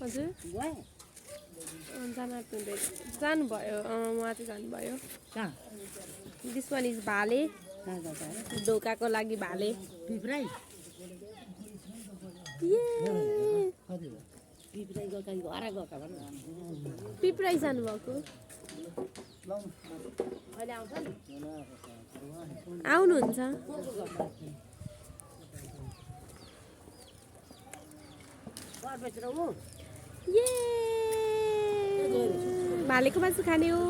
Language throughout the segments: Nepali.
हजुर जानुभयो उहाँ चाहिँ जानुभयो दिस वान इज भाले ढोकाको लागि भाले पिप्राई जानुभएको आउनुहुन्छ भालेको मासु खाने हो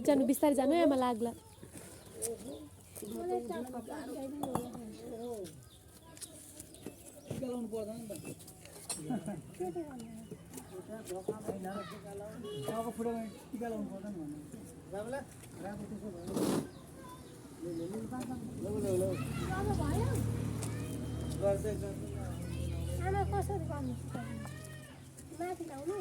जानु बिस्तारै जानु आमा लाग्ला आमा कसरी गर्नु माथि ल्याउनु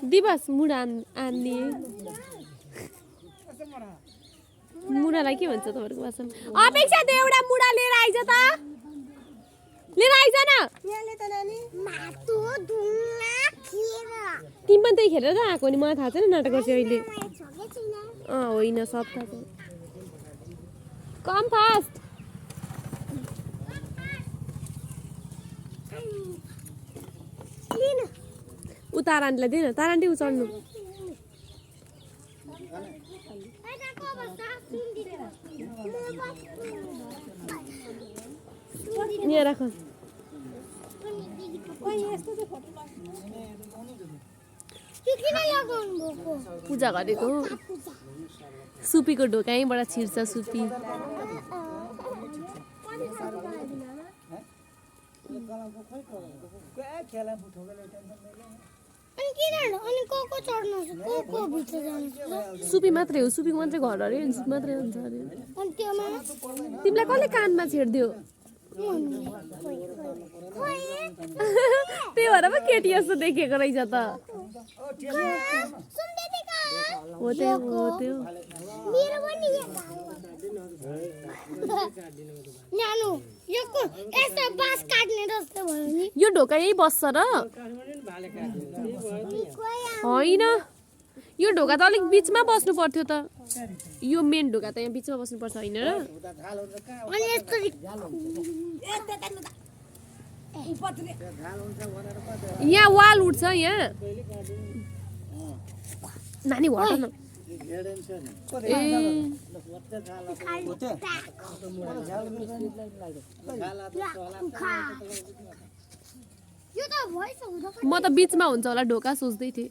दिवस मुडा आन्ने मुडालाई के भन्छ तपाईँहरूको भाषामा अपेक्षा त एउटा मुडा लिएर आइज त लिएर आइज न तिमी पनि त्यही खेलेर आएको नि मलाई थाहा छैन नाटक गर्छ अहिले होइन सब थाहा छ कम फास्ट तारान्टीलाई दिएन तारान्टी उचल्नु यहाँ राख पूजा गरेको सुपीको ढोका यहीँबाट छिर्छ सुपी सुपी मात्रै हो सुपीको मात्रै घर अरे सुपी मात्रै हुन्छ अरे तिमीलाई कसले कानमा छेड्दियो त्यही भएर पो केटी जस्तो देखेको रहेछ त हो त्यो यो ढोका यही बस्छ र होइन यो ढोका त अलिक बिचमा बस्नु पर्थ्यो त यो मेन ढोका त यहाँ बिचमा बस्नु पर्छ होइन र यहाँ वाल उठ्छ यहाँ नानी हट न म त बिचमा हुन्छ होला ढोका सोच्दै थिएँ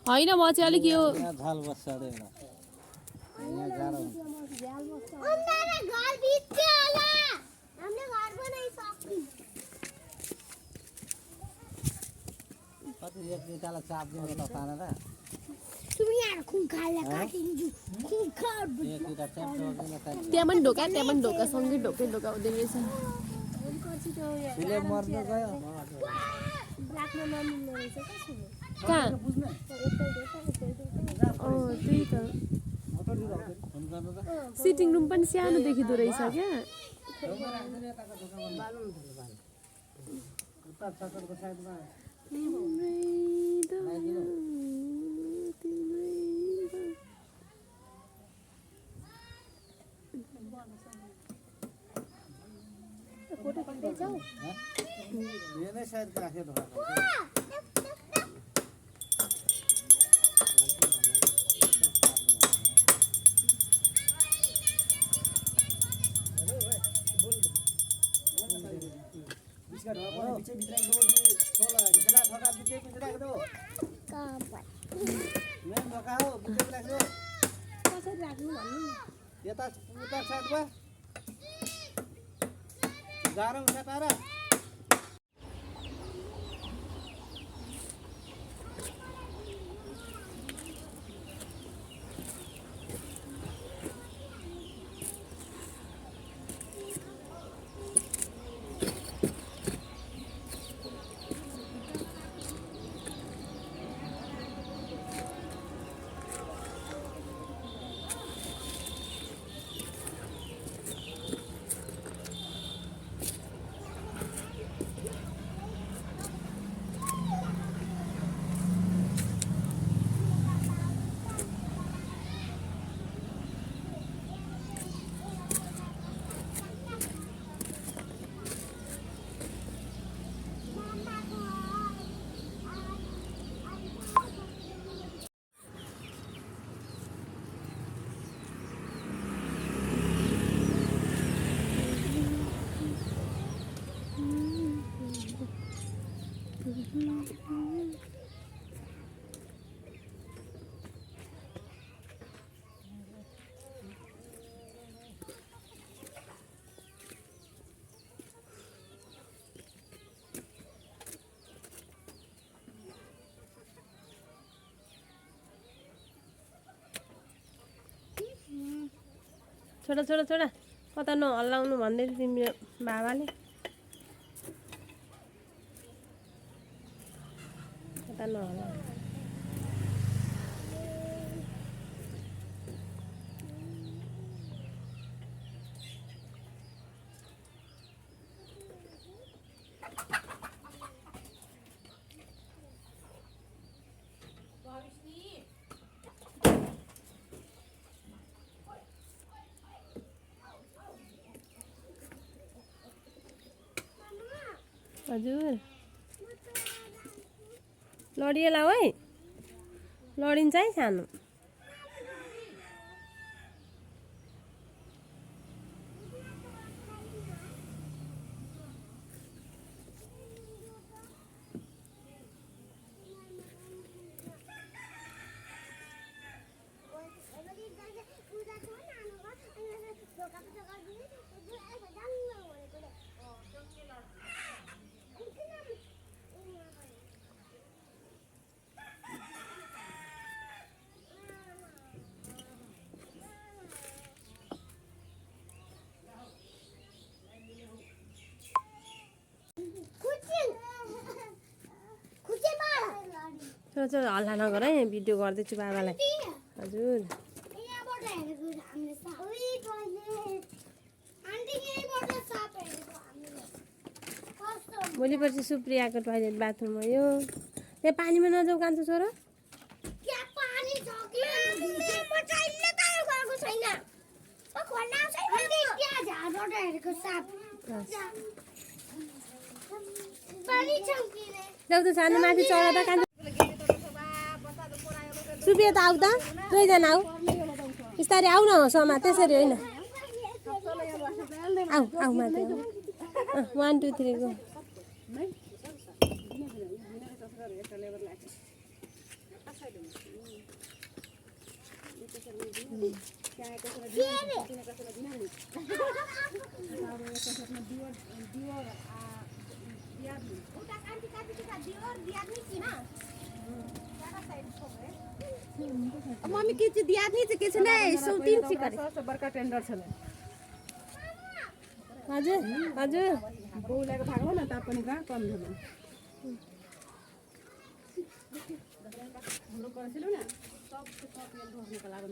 होइन म चाहिँ अलिक यो त्यहाँ पनि ढोका सँगै ढोका हुँदै रहेछ कहाँ त्यही त सिटिङ रुम पनि सानो देखिँदो रहेछ क्या फोटो खिच्दैछौ कसरी राख्नु भन्नु नि यता उता साइडमा गाह्रो हुन्छ तारा छोडा छोडा छोडा कता नहल्लाउनु भन्दै थियो तिम्रो बाबाले कता नहल्ला हजुर लडिएला है लडिन्छ है सानो छोरा छोरा हल्ला नगर है भिडियो गर्दैछु बाबालाई हजुर भोलि पर्सि सुप्रियाको टोइलेट बाथरुम हो यो त्यहाँ पानीमा नजाऊ कान्छ छोरा जाऊ त सानो माथि चढ त कान्छ सुप्रिया त आऊ त दुईजना आऊ बिस्तारै आऊ न समा त्यसरी होइन आऊ आऊ माथि 1 2 3 गो मम्मी के दिया नहीं के छ नै सौतीन छि करे सबसे बड़का टेंडर छले हजुर हजुर बौलाको भागमा न ता पनि कहाँ कम थियो हाम्रो गर्छिलौ न सब धर्नुको लागि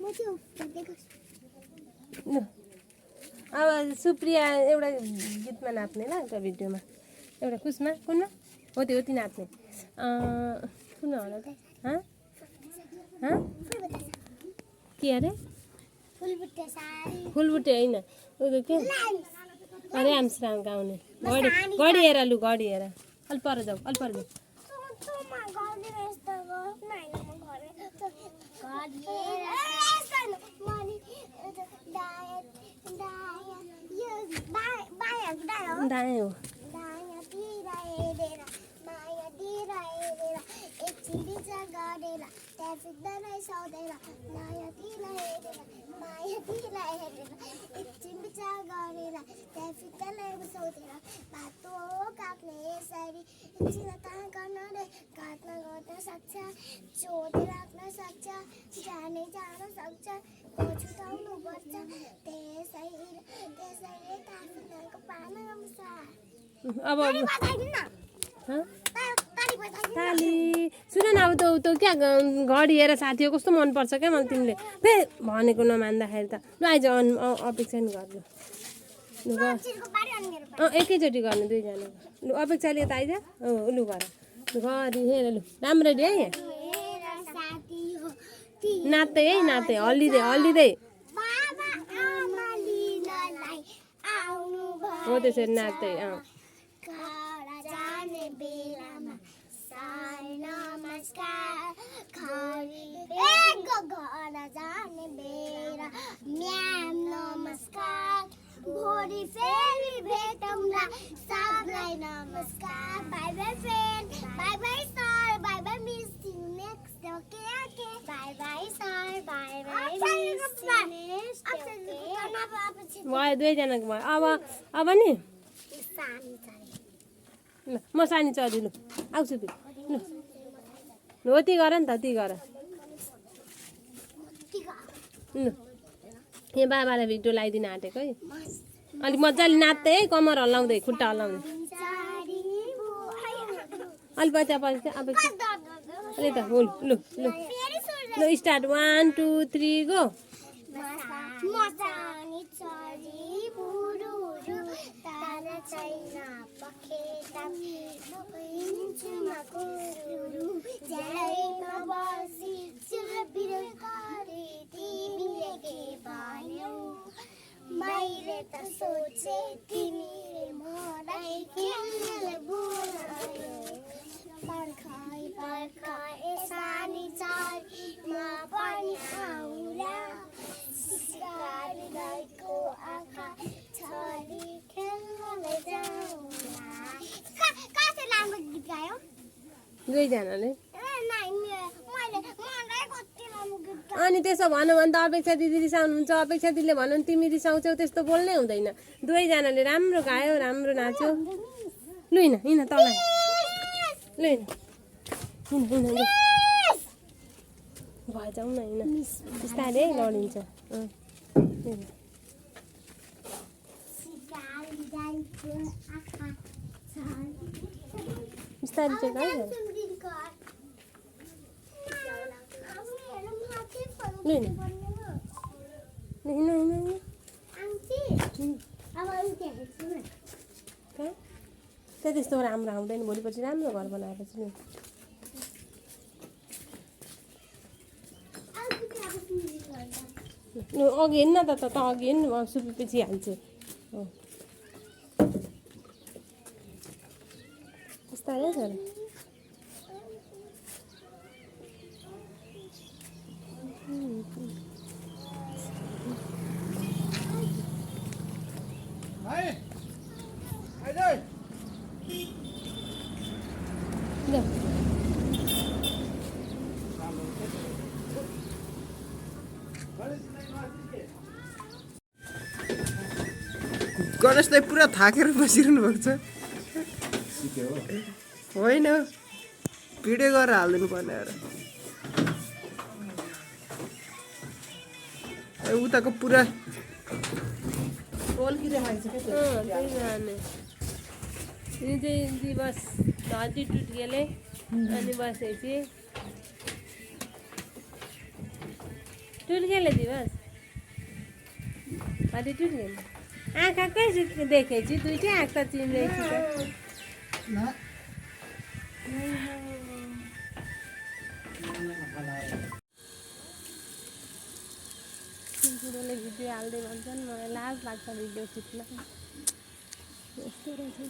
ल अब सुप्रिया एउटा गीतमा नाच्ने ल एउटा भिडियोमा एउटा कुनमा हो त्यो नाच्ने कुन होला त के अरे फुलबुट्टे होइन उ के अरे आमस्राङ गाउने गडी हेर लु गडी हेर अलि पर जाऊ अलि पर जाऊ दाएँ हो अब ताली सुन न अब त्यो क्या घडी हेर साथी हो कस्तो मनपर्छ क्या मलाई तिमीले फे भनेको नमान्दाखेरि त ल आइज अपेक्षा नि गर्नु लु एकैचोटि गर्नु दुईजना लु अपेक्षाले त आइज लु गर घडी हेर लु राम्ररी है नाच्दै है नाच्दै हल्लिँदै हो त्यसरी नाच्दै भोलि फेरि भेटौँला सबलाई नमस्कार by by friend by by sir by by miss you next okay okay by by sir by by miss भयो दुईजनाको भयो अब नि ल म सानी चरी लु आउँछु फेरि लु हो ती गर नि त ती गर लु यहाँ बाबालाई भिडियो लगाइदिन आँटेको है अलिक मजाले नाच्दै है कमर हल्लाउँदै खुट्टा हल्लाउँदै अलिक पछि अब अलि त हो लु लु लु स्टार्ट 1 2 3 गो मैले त सोचे तिमीले मलाई खेल्न बोलायो पर्खाइ पर्खाइ सानी चाडमा पनि आउला सिकारी दाइको आँखा छरी खेल्नलाई जाउँला कहाँ राम्रो गीत गायो दुईजनाले अनि त्यसो भन्यो भने त अपेक्षा दिदी रिसाउनुहुन्छ अपेक्षा दिदीले भन्यो भने तिमी रिसाउँछौ त्यस्तो बोल्नै हुँदैन दुवैजनाले राम्रो गायो राम्रो नाच्यो लु हिँड तल लु हिँड भए जाउँ न हिँड बिस्तारै लडिन्छ बिस्तारै चाहिँ गायो त्यस्तो राम्रो आउँदैन भोलिपछि राम्रो घर बनाएपछि नि अघि हेर्न त अघि हेर्नु सुपी पछि हाल्छु बिस्तारै छ गणेश दाइ पुरा थाकेर बसिरहनु भएको छ होइन भिडियो गरेर हालिदिनु पर्ने उताको पुरा दिवस हड्डी टुट गेले अनि बसेपछि टुर्केले दिवस अलि टुर्केले आँखाकै देखेछु दुइटै आँख त चिन्दैछु त ठुल्ठुलोले भिडियो हाल्दै भन्छन् मलाई लाज लाग्छ भिडियो खिच्न यस्तो रहेछ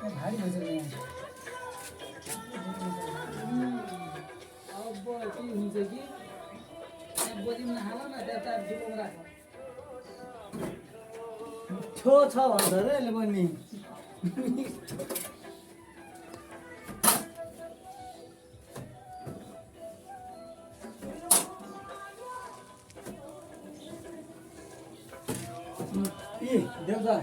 भारी भइसक्यो अब के हुन्छ कि बोजिम नहाल न त्यता डुबोङ राख छो छ भन्छ रे यसले पनि देउता देउरा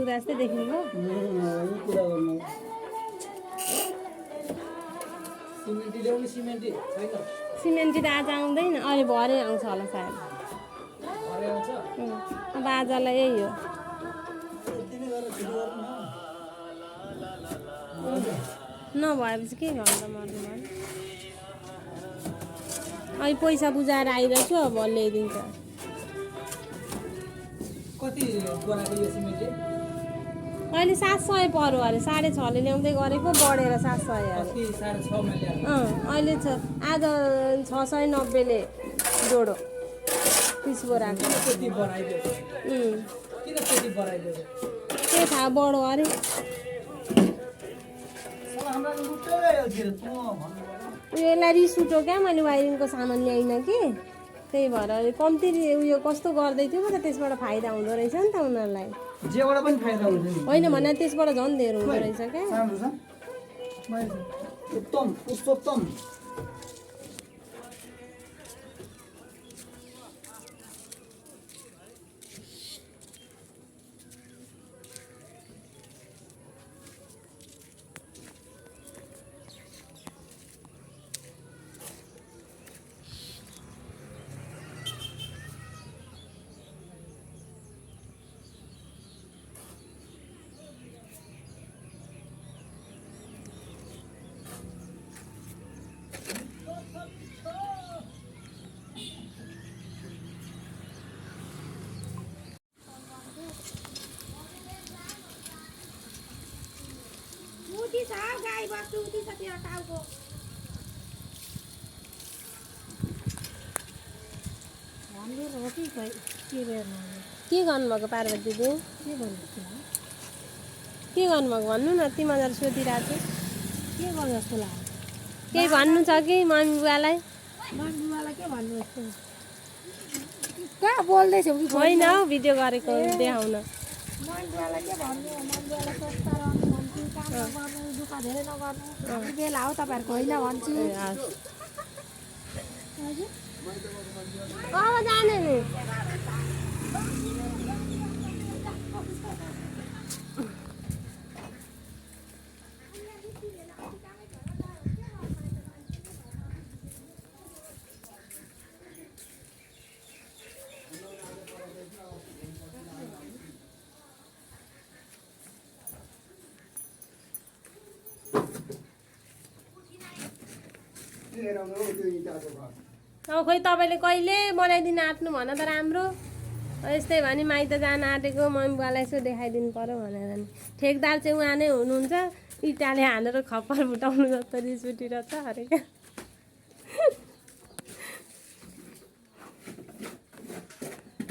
जस्तै देख्नुभयो कुरा गर्नु सिमेन्टी ल्याउनु सिमेन्टी छैन सिमेन्टी त आज आउँदैन अहिले भरे आउँछ होला सायद भरे आउँछ अब आजलाई यही हो नभएपछि के गर्नु त मर्नु अहिले पैसा बुझाएर आइरहेको छु अब ल्याइदिन्छ कति बनाएको यो सिमेन्टी अहिले 700 पर्यो अरे 6.5ले ल्याउँदै गरेको बढेर 700 अरे कति 6.5 मा ल्याएको अहिले आज 690ले जोडो 30 बोराको कति बढाइदियो किन त्यति बढाइदियो के थाहा बढो अरे हमरा लुट्दै आयो थियो तँ भन्नु यसलाई रिस उठ्यो क्या मैले वाइरिङको सामान ल्याइनँ कि त्यही भएर कम्ती उयो कस्तो गर्दै थियो त त्यसबाट फाइदा हुँदो रहेछ नि त उनीहरूलाई जेबाट पनि फाइदा हुन्छ नि होइन भने त्यसबाट झन् धेरै हुँदो रहेछ क्या राम्रो छ उत्तम पुरुषोत्तम गाई बस्तु उति छ त्यो टाउको हो कि खै के बेर्नु के गर्नुभएको पार्वती दिदी के गर्नु के गर्नुभएको भन्नु न यति मजाले सोधिरहेको छु के गर्नु जस्तो लाग्यो केही भन्नु छ कि मम्मी बुवालाई मम्मीवाला के भन्नु जस्तो कहाँ बोल्दैछौ कि होइन हौ भिडियो गरेको देखाउन मम्मीवाला के भन्नु मम्मीवाला स्वस्थ रहनु भन्छु काम नगर्नु दुःख धेरै नगर्नु हाम्रो बेला हो तपाईँहरूको होइन भन्छु ए हस् अब जाने नि अब खोइ तपाईँले कहिले बनाइदिन आँट्नु भन त राम्रो यस्तै भने माइत जान आँटेको मम्मी बुवालाई यसो देखाइदिनु पर्यो भनेर नि ठेकदार चाहिँ उहाँ नै हुनुहुन्छ इँटाले हानेर खप्पर फुटाउनु जस्तो रिस उठिरहेछ अरे क्या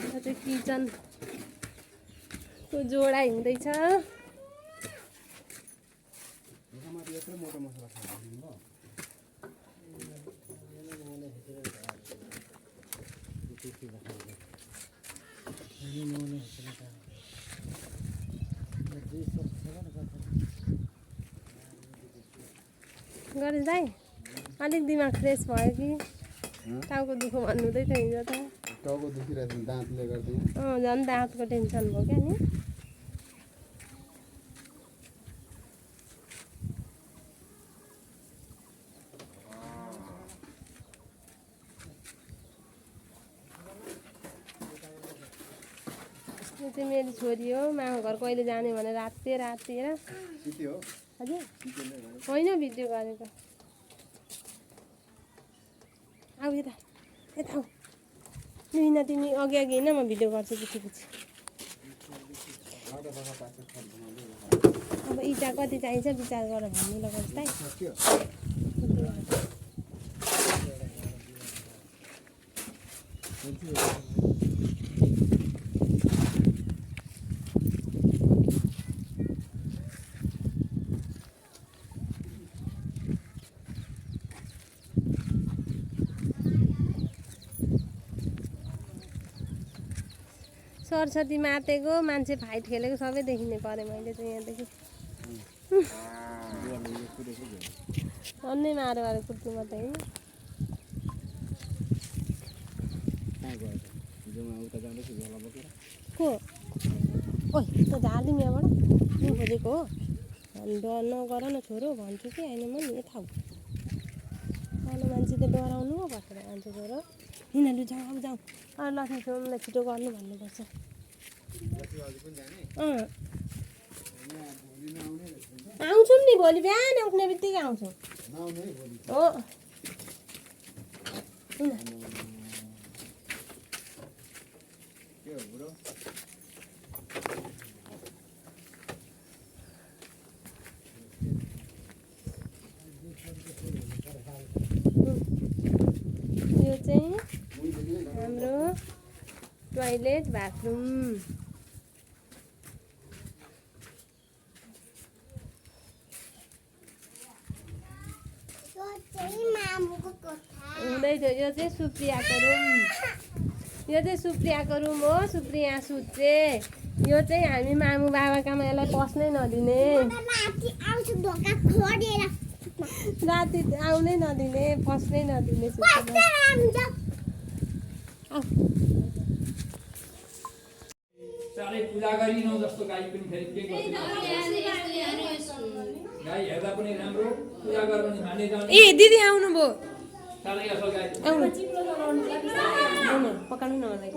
यो चाहिँ किचनको जोडा हिँड्दैछ गरेँ दाइ अलिक दिमाग फ्रेस भयो कि टाउको दुःख भन्नुहुँदै थियो हिजो त टाउको दुखिरहेको थियो दाँतले गर्दा झन् दाँतको टेन्सन भयो क्या नि यो चाहिँ मेरो छोरी हो मामा घर कहिले जाने भनेर राते रातेर सिटी हो हजुर होइन भिडियो गरेको आऊ यता यता आऊ लुइन तिमी अघि अघि होइन म भिडियो गर्छु पछि पछि अब इँटा कति चाहिन्छ विचार गर भन्नु लगाउँछ है सरस्वती मातेको मान्छे फाइट खेलेको सबै देखिने परेँ मैले चाहिँ यहाँदेखि अन्नै मारो मारो कुट्नु मात्रै होइन को ओइ त झारिदिउँ यहाँबाट म खोजेको हो डर नगर न छोरो भन्छु कि होइन म नि यता हो सानो मान्छे त डराउनु हो भनेर मान्छे छोरो यिनीहरू जाउँ अब जाउँ लक्ष्मी छोरीलाई छिटो गर्नु भन्नुपर्छ आउँछौँ नि भोलि बिहान उठ्ने बित्तिकै आउँछौँ हो यो चाहिँ हाम्रो टोइलेट बाथरुम हुँदै थियो यो चाहिँ सुप्रियाको रुम यो चाहिँ सुप्रियाको रुम हो सुप्रिया सुत्रे यो चाहिँ हामी मामु बाबाकामा यसलाई पस्नै नदिने राति आउनै नदिने पस्नै नदिने चाँडै पूजा गरिनौ जस्तो गाई पनि फेरि के गर्छ गाई हेर्दा पनि राम्रो पूजा गर्नु नि माने जाने ए दिदी आउनुभयो साह्रै असल गाई आउनु आउनु पकाउनु न मलाई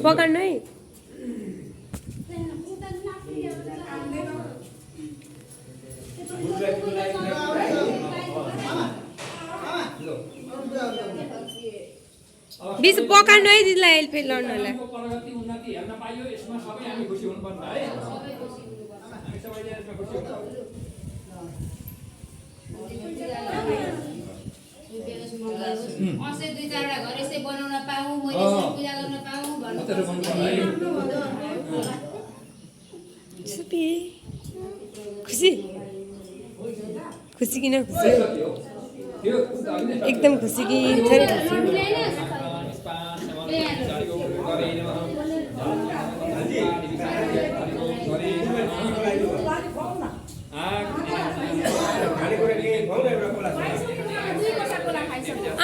पकाउनु है बिस पकाउनु है दिदीलाई हेल्प लड्नलाई प्रगति उन्नति हेर्न पाइयो यसमा सबै हामी खुसी हुनुपर्छ है हामी सबैले यसमा खुसी हुनुपर्छ सुपी खुसी खुसी किन खुसी एकदम खुसी कि थोरै खुसी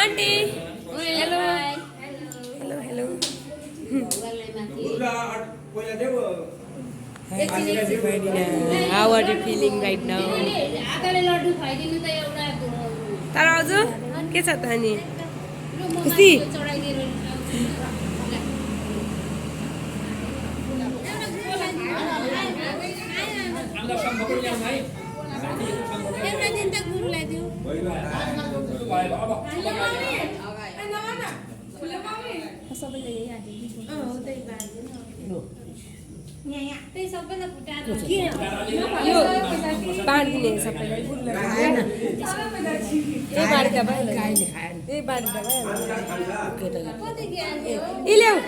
aunty hello hello hello How are you feeling right now? तर हजुर के छ त अनि खुसी यो बाँडिदिने सबैलाई यही बाँडिदिँदा भयो यही बाँडिदिँदा भयो यी ल्याऊ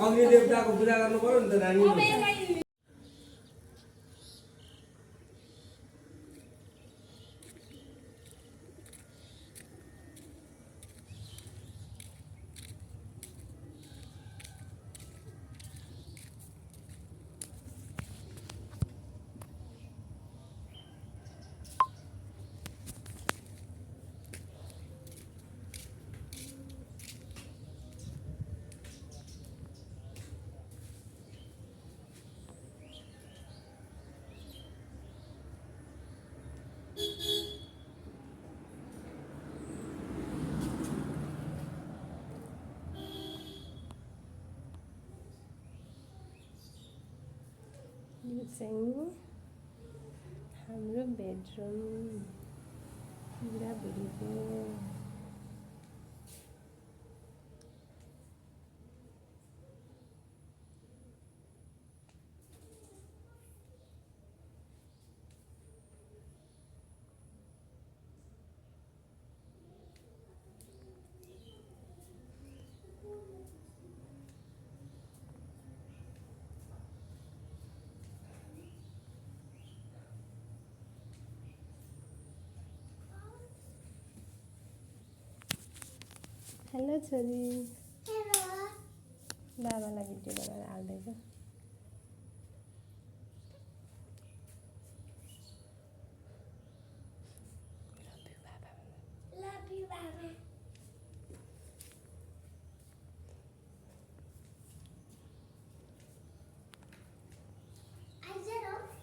अग्निदेवताको पूजा गर्नु पर्यो नि त नानी यो चाहिँ हाम्रो बेडरुम बुढाबुढीको हेलो छोरी बाबालाई भिडियो बनाएर हाल्दैछ Love you, Baba. I said, oh.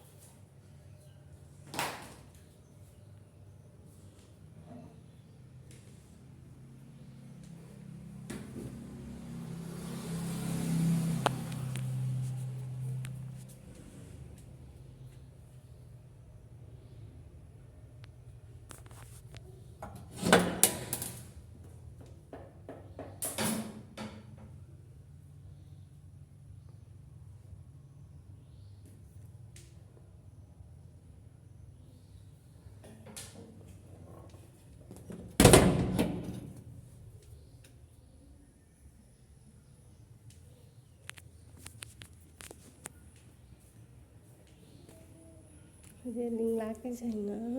Railing लगाएकै छैन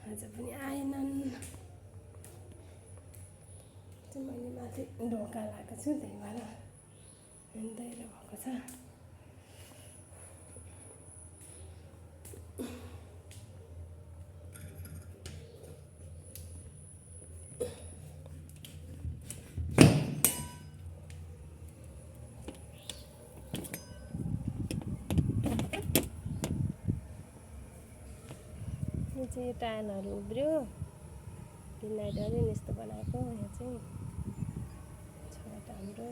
आज पनि आएनन् मैले माथि ढोका लगाएको छु त्यही भएर हिँड्दै भएको छ चाहिँ टाइलहरू उब्रियो भिन्नाइट अरे यस्तो बनाएको यहाँ चाहिँ छत हाम्रो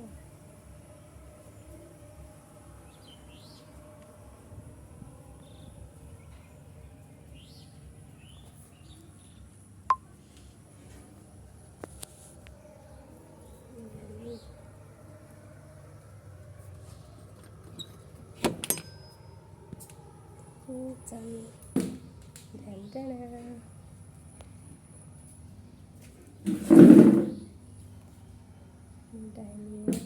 डाइनिङ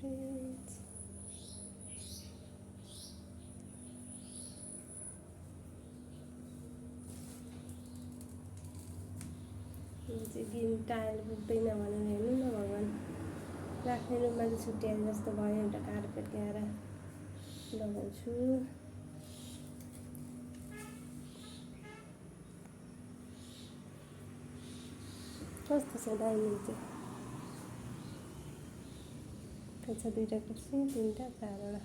friends. ग्रिन टाइल पुग्दैन भनेर हेर्नु न भगवान् राख्ने रुममा चाहिँ छुट्याएर जस्तो भयो एउटा कार्पेट ल्याएर लगाउँछु कस्तो छ डाइनिङ चाहिँ छ दुईवटा कुर्सी तिनवटा चारवटा